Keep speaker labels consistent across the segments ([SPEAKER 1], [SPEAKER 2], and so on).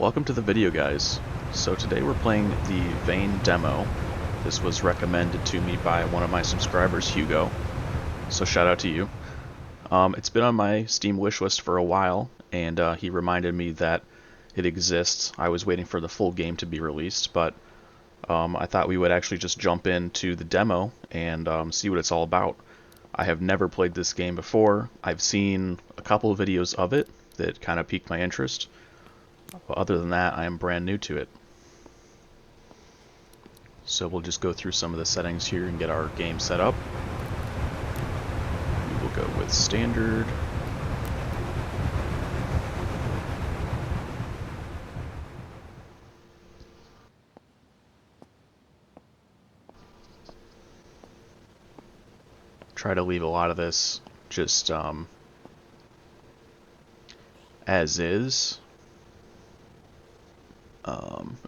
[SPEAKER 1] Welcome to the video, guys. So today we're playing the Vane demo. This was recommended to me by one of my subscribers, Hugo. So shout out to you. It's been on my Steam wishlist for a while, and he reminded me that it exists. I was waiting for the full game to be released, but I thought we would actually just jump into the demo and see what it's all about. I have never played this game before. I've seen a couple of videos of it that kind of piqued my interest. But other than that, I am brand new to it. So we'll just go through some of the settings here and get our game set up. We will go with standard. Try to leave a lot of this just as is.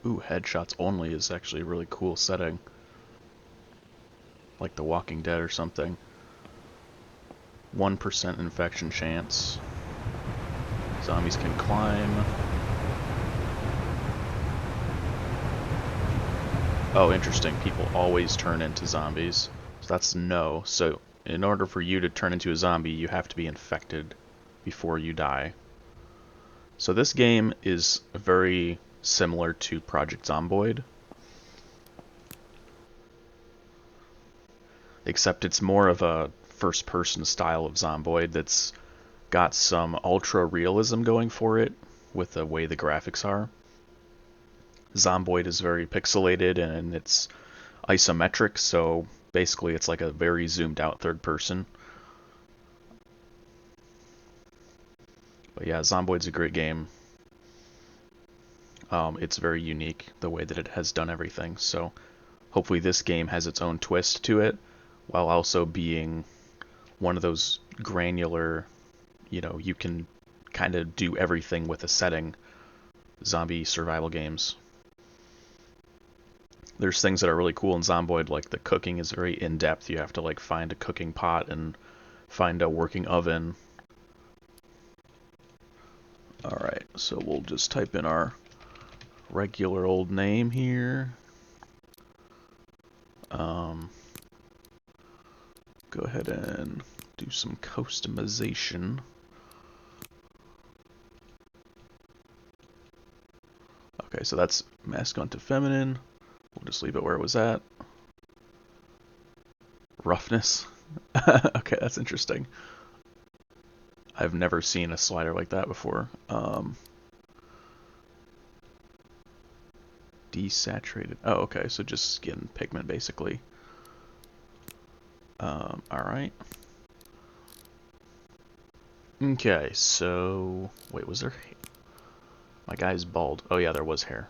[SPEAKER 1] Ooh, headshots only is actually a really cool setting. Like The Walking Dead or something. 1% infection chance. Zombies can climb. Oh, interesting. People always turn into zombies. So that's no. So in order for you to turn into a zombie, you have to be infected before you die. So this game is very similar to Project Zomboid, except it's more of a first-person style of Zomboid that's got some ultra-realism going for it with the way the graphics are. Zomboid is very pixelated and it's isometric, so basically it's like a very zoomed-out third person. But yeah, Zomboid's a great game. It's very unique, the way that it has done everything, so hopefully this game has its own twist to it, while also being one of those granular, you can kind of do everything with a setting zombie survival games. There's things that are really cool in Zomboid, like the cooking is very in-depth. You have to like find a cooking pot and find a working oven. Alright, so we'll just type in our regular old name here. Go ahead and do some customization. Okay, so that's masculine to feminine. We'll just leave it where it was at. Roughness. Okay, that's interesting. I've never seen a slider like that before. Desaturated. Oh, okay, so just skin pigment, basically. Alright. Okay, so... Wait, was there... My guy's bald. Oh yeah, there was hair.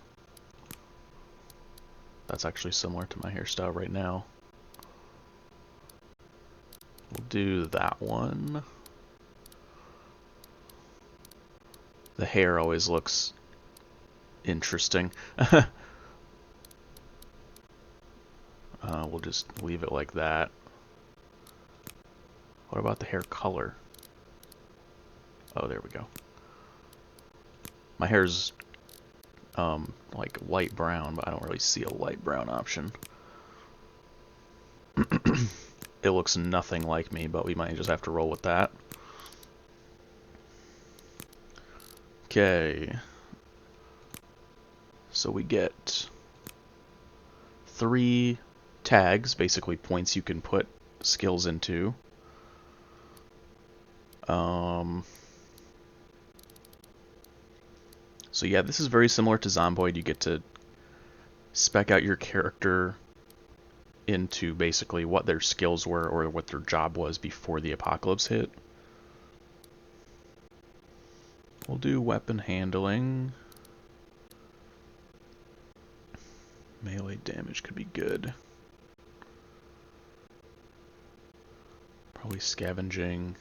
[SPEAKER 1] That's actually similar to my hairstyle right now. We'll do that one. The hair always looks interesting. We'll just leave it like that. What about the hair color? Oh, there we go. My hair's like light brown, but I don't really see a light brown option. It looks nothing like me, but we might just have to roll with that. Okay. So we get 3 tags, basically points you can put skills into. So yeah, this is very similar to Zomboid. You get to spec out your character into basically what their skills were or what their job was before the apocalypse hit. We'll do weapon handling. Melee damage could be good. Probably scavenging.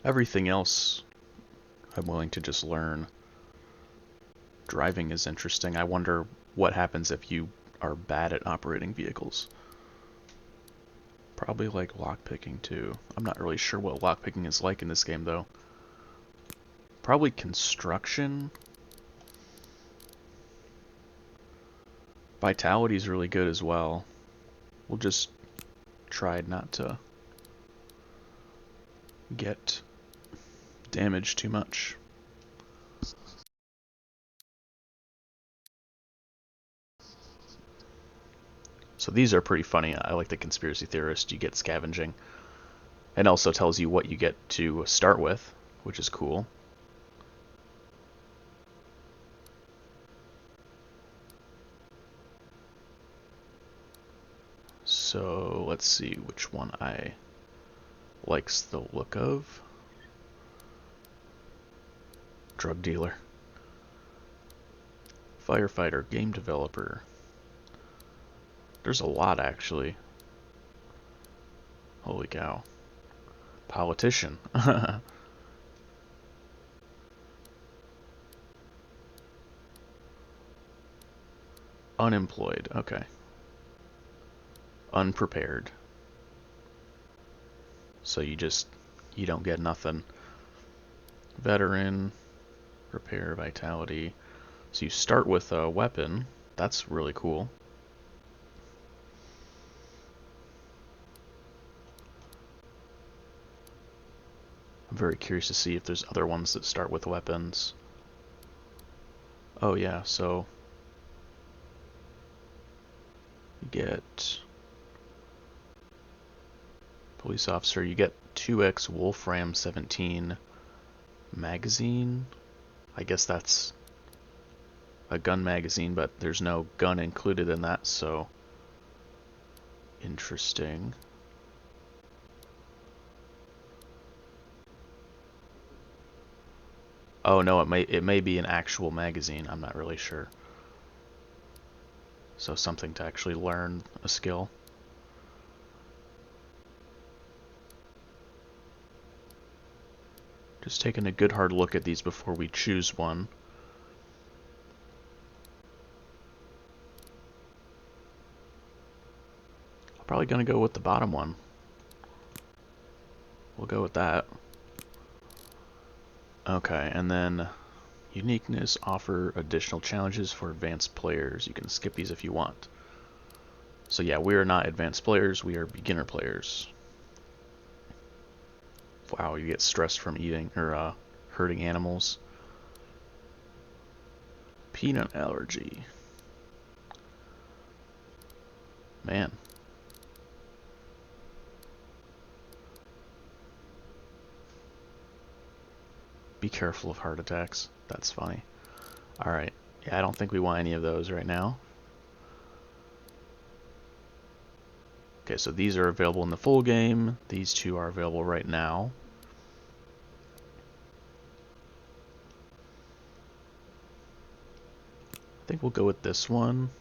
[SPEAKER 1] Everything else I'm willing to just learn. Driving is interesting. I wonder what happens if you are bad at operating vehicles. Probably like lockpicking too. I'm not really sure what lockpicking is like in this game though. Probably construction. Vitality is really good as well. We'll just try not to get damaged too much. So these are pretty funny. I like the conspiracy theorist. You get scavenging. It also tells you what you get to start with, which is cool. So let's see which one I likes the look of. Drug dealer. Firefighter, game developer. There's a lot actually. Holy cow. Politician. Unemployed, okay. Unprepared. So you don't get nothing. Veteran, repair, vitality. So you start with a weapon. That's really cool. I'm very curious to see if there's other ones that start with weapons. Oh yeah, so you get police officer, you get 2x Wolfram 17 magazine. I guess that's a gun magazine, but there's no gun included in that, so interesting. Oh no, it may be an actual magazine. I'm not really sure. So something to actually learn a skill. Just taking a good hard look at these before we choose one. I'm probably gonna go with the bottom one. We'll go with that. Okay, and then uniqueness, offer additional challenges for advanced players. You can skip these if you want. So yeah, we are not advanced players, we are beginner players. Wow, you get stressed from eating or hurting animals. Peanut allergy. Man. Be careful of heart attacks. That's funny. Alright. Yeah, I don't think we want any of those right now. Okay, so these are available in the full game. These two are available right now. I think we'll go with this one.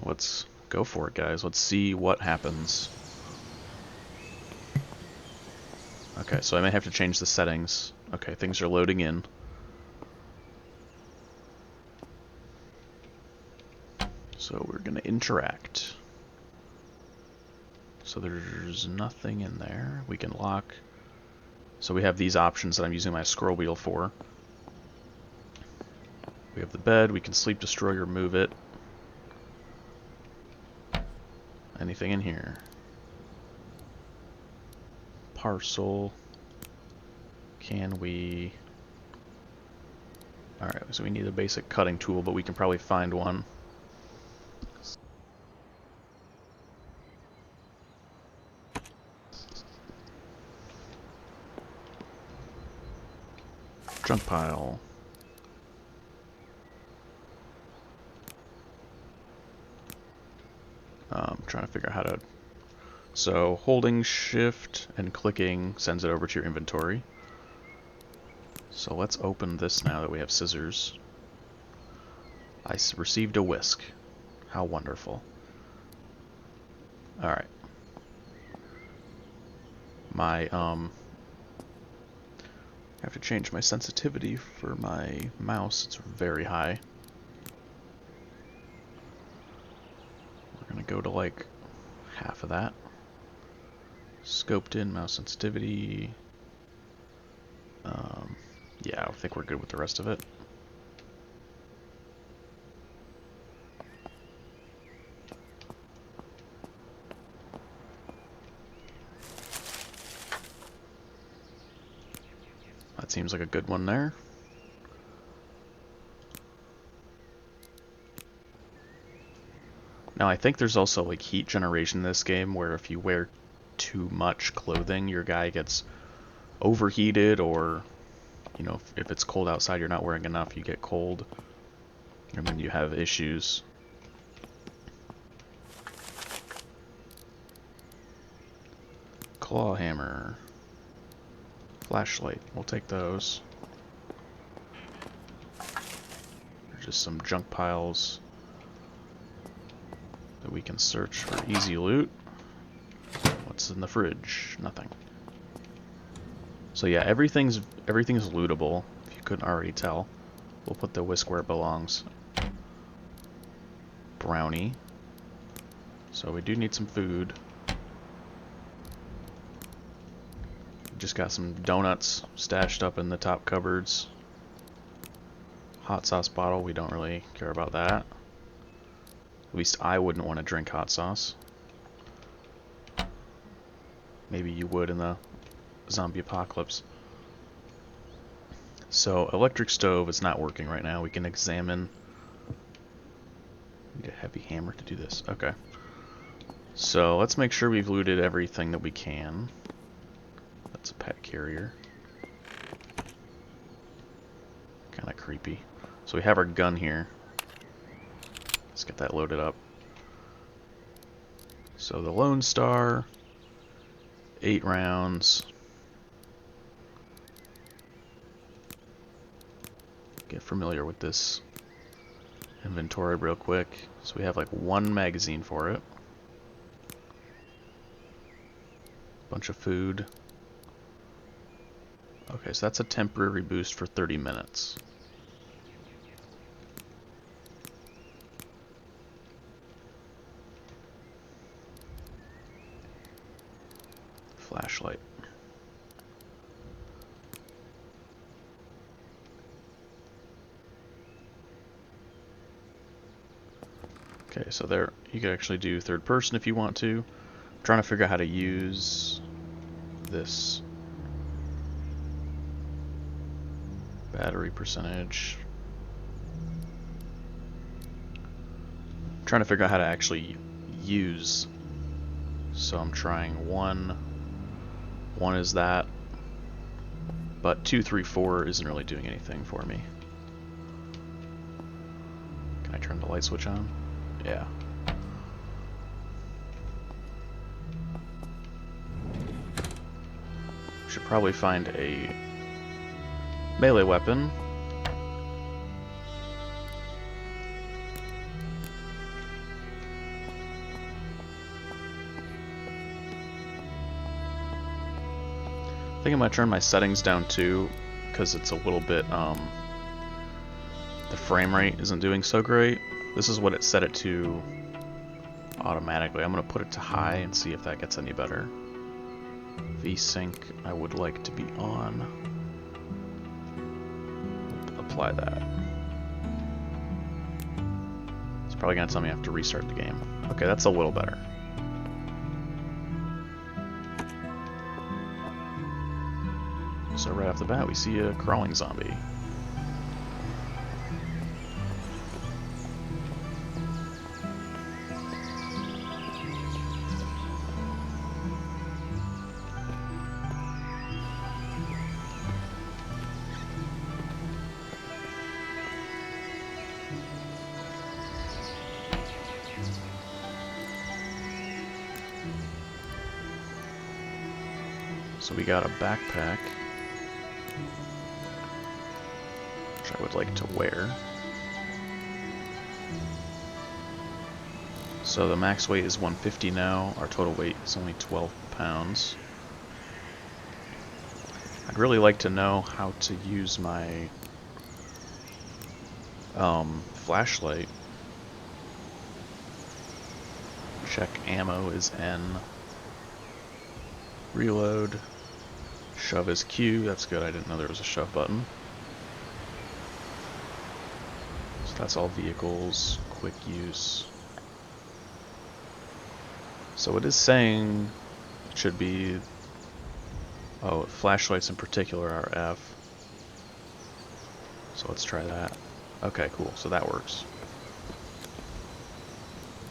[SPEAKER 1] Let's go for it, guys. Let's see what happens. Okay, so I may have to change the settings. Okay, things are loading in. So we're going to interact. So there's nothing in there. We can lock. So we have these options that I'm using my scroll wheel for. We have the bed. We can sleep, destroy, or move it. Anything in here? Parcel. Can we... Alright, so we need a basic cutting tool, but we can probably find one. Junk pile. Trying to figure out how to... So holding shift and clicking sends it over to your inventory. So let's open this now that we have scissors. I received a whisk. How wonderful. Alright. I have to change my sensitivity for my mouse. It's very high. go to like half of that. Scoped in, mouse sensitivity. Yeah, I think we're good with the rest of it. That seems like a good one there. Now I think there's also like heat generation in this game where if you wear too much clothing, your guy gets overheated, or you know, if it's cold outside, you're not wearing enough, you get cold, and then you have issues. Claw hammer. Flashlight. We'll take those. There's just some junk piles that we can search for easy loot. What's in the fridge? Nothing. So yeah, everything's lootable, if you couldn't already tell. We'll put the whisk where it belongs. Brownie. So we do need some food. Just got some donuts stashed up in the top cupboards. Hot sauce bottle, we don't really care about that. At least I wouldn't want to drink hot sauce. Maybe you would in the zombie apocalypse. So, electric stove is not working right now. We can examine. Need a heavy hammer to do this. Okay. So, let's make sure we've looted everything that we can. That's a pet carrier. Kind of creepy. So we have our gun here. Let's get that loaded up. So the Lone Star, 8 rounds. Get familiar with this inventory real quick. So we have like 1 magazine for it. Bunch of food. Okay, so that's a temporary boost for 30 minutes. Flashlight. Okay, so there you can actually do third person if you want to. I'm trying to figure out how to use this battery percentage. I'm trying to figure out how to actually use. So I'm trying 1. 1 is that, but 2, 3, 4 isn't really doing anything for me. Can I turn the light switch on? Yeah. Should probably find a melee weapon. I think I'm gonna turn my settings down too, because it's a little bit, the frame rate isn't doing so great. This is what it set it to automatically. I'm gonna put it to high and see if that gets any better. VSync I would like to be on. Apply that. It's probably gonna tell me I have to restart the game. Okay, that's a little better. So right off the bat, we see a crawling zombie. So we got a backpack, which I would like to wear. So the max weight is 150 now. Our total weight is only 12 pounds. I'd really like to know how to use my flashlight. Check ammo is N. Reload. Shove is Q. That's good. I didn't know there was a shove button. So that's all vehicles. Quick use. So it is saying it should be... Oh, flashlights in particular are F. So let's try that. Okay, cool. So that works.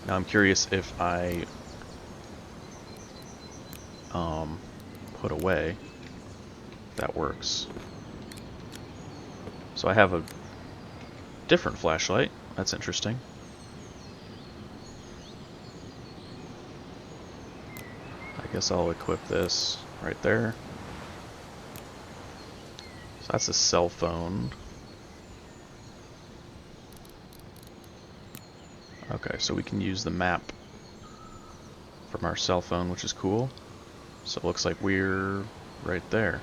[SPEAKER 1] Now I'm curious if I put away, that works. So I have a different flashlight. That's interesting. I guess I'll equip this right there. So that's a cell phone. Okay, so we can use the map from our cell phone, which is cool. So it looks like we're right there,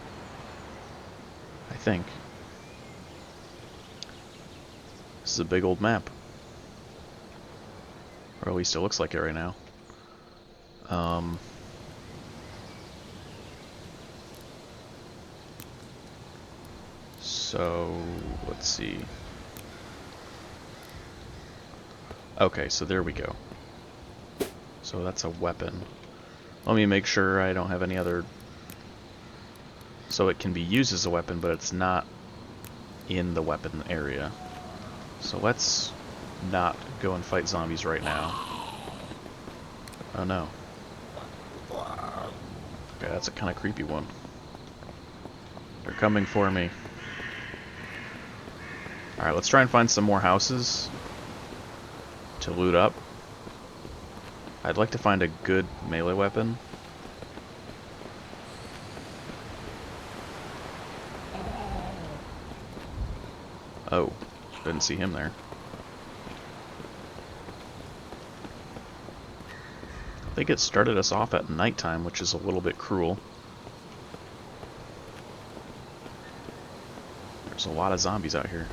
[SPEAKER 1] I think. This is a big old map. Or at least it looks like it right now. So, let's see. Okay, so there we go. So that's a weapon. Let me make sure I don't have any other... So it can be used as a weapon, but it's not in the weapon area. So let's not go and fight zombies right now. Oh no. Okay, that's a kind of creepy one. They're coming for me. Alright, let's try and find some more houses to loot up. I'd like to find a good melee weapon. Oh, didn't see him there. I think it started us off at nighttime, which is a little bit cruel. There's a lot of zombies out here.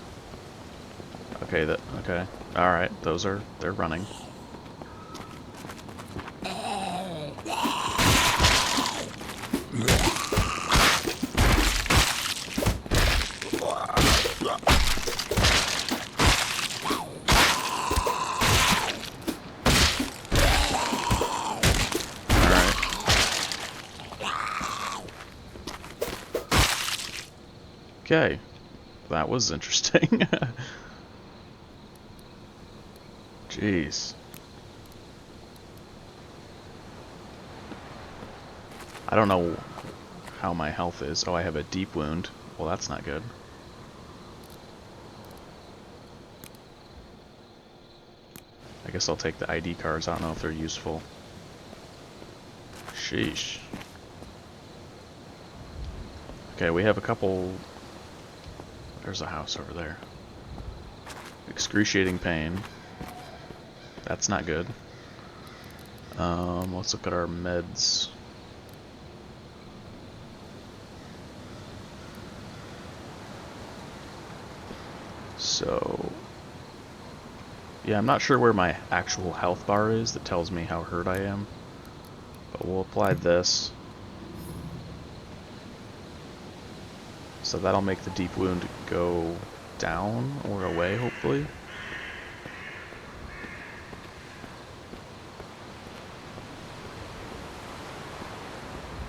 [SPEAKER 1] Okay, okay. Alright, they're running. Okay, that was interesting. Jeez. I don't know how my health is. Oh, I have a deep wound. Well, that's not good. I guess I'll take the ID cards. I don't know if they're useful. Sheesh. Okay, we have a couple... There's a house over there. Excruciating pain. That's not good. Let's look at our meds. So... Yeah, I'm not sure where my actual health bar is that tells me how hurt I am. But we'll apply this. So that'll make the deep wound go down or away, hopefully.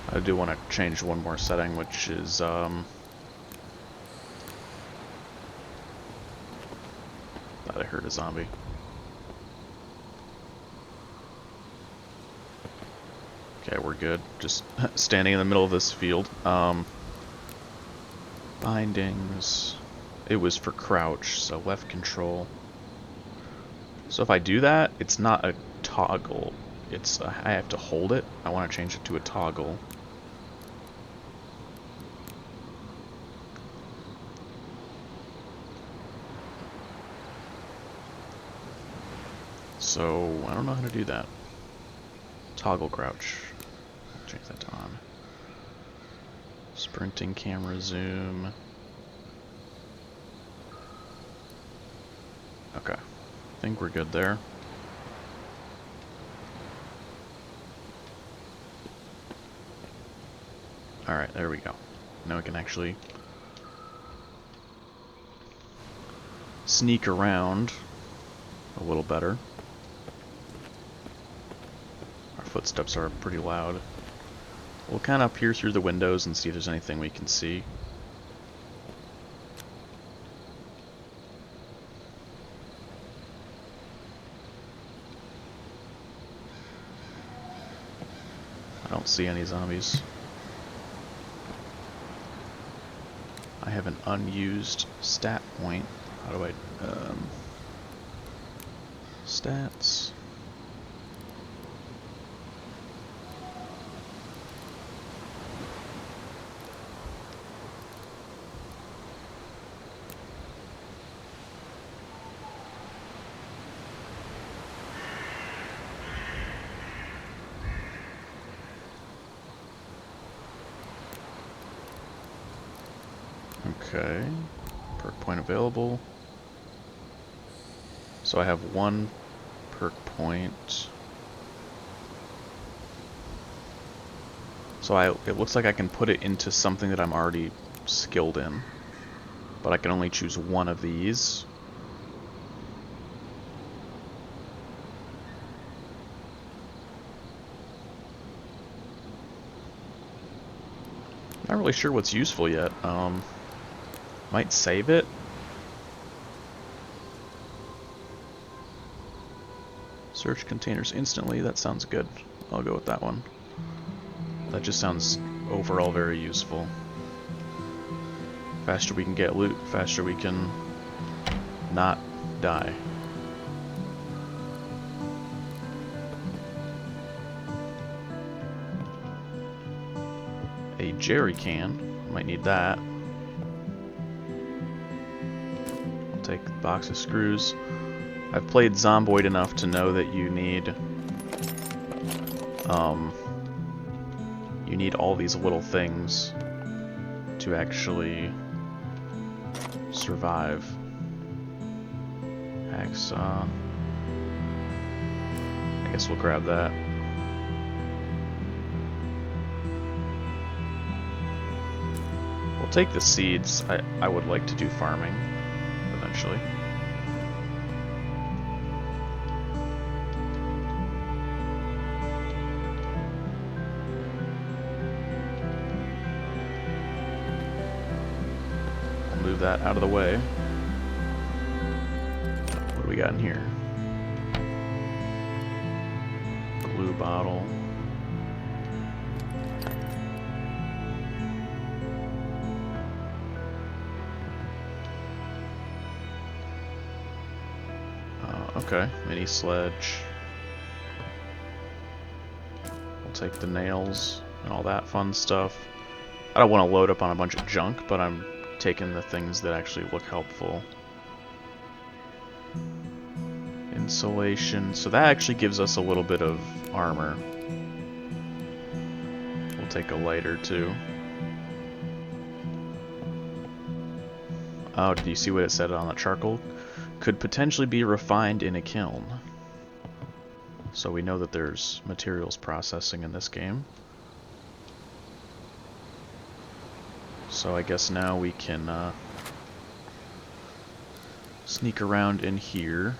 [SPEAKER 1] I do want to change one more setting, which is thought I heard a zombie. Okay, we're good. Just standing in the middle of this field. Bindings. It was for crouch, so left control. So if I do that, it's not a toggle. It's I have to hold it. I want to change it to a toggle. So I don't know how to do that. Toggle crouch. Change that to on. Sprinting camera zoom. Okay. I think we're good there. Alright, there we go. Now we can actually sneak around a little better. Our footsteps are pretty loud. We'll kind of peer through the windows and see if there's anything we can see. I don't see any zombies. I have an unused stat point. How do I... stats... Okay, perk point available. So I have one perk point. So it looks like I can put it into something that I'm already skilled in. But I can only choose one of these. Not really sure what's useful yet. Might save it. Search containers instantly. That sounds good. I'll go with that one. That just sounds overall very useful. Faster we can get loot, faster we can not die. A jerry can. Might need that. I'll take a box of screws. I've played Zomboid enough to know that you need all these little things to actually survive. Hacksaw. I guess we'll grab that. We'll take the seeds. I would like to do farming eventually. I'll move that out of the way. What do we got in here? Glue bottle. Okay, mini sledge. We'll take the nails and all that fun stuff. I don't want to load up on a bunch of junk, but I'm taking the things that actually look helpful. Insulation. So that actually gives us a little bit of armor. We'll take a lighter too. Oh, do you see what it said on the charcoal? Could potentially be refined in a kiln. So we know that there's materials processing in this game. So I guess now we can sneak around in here.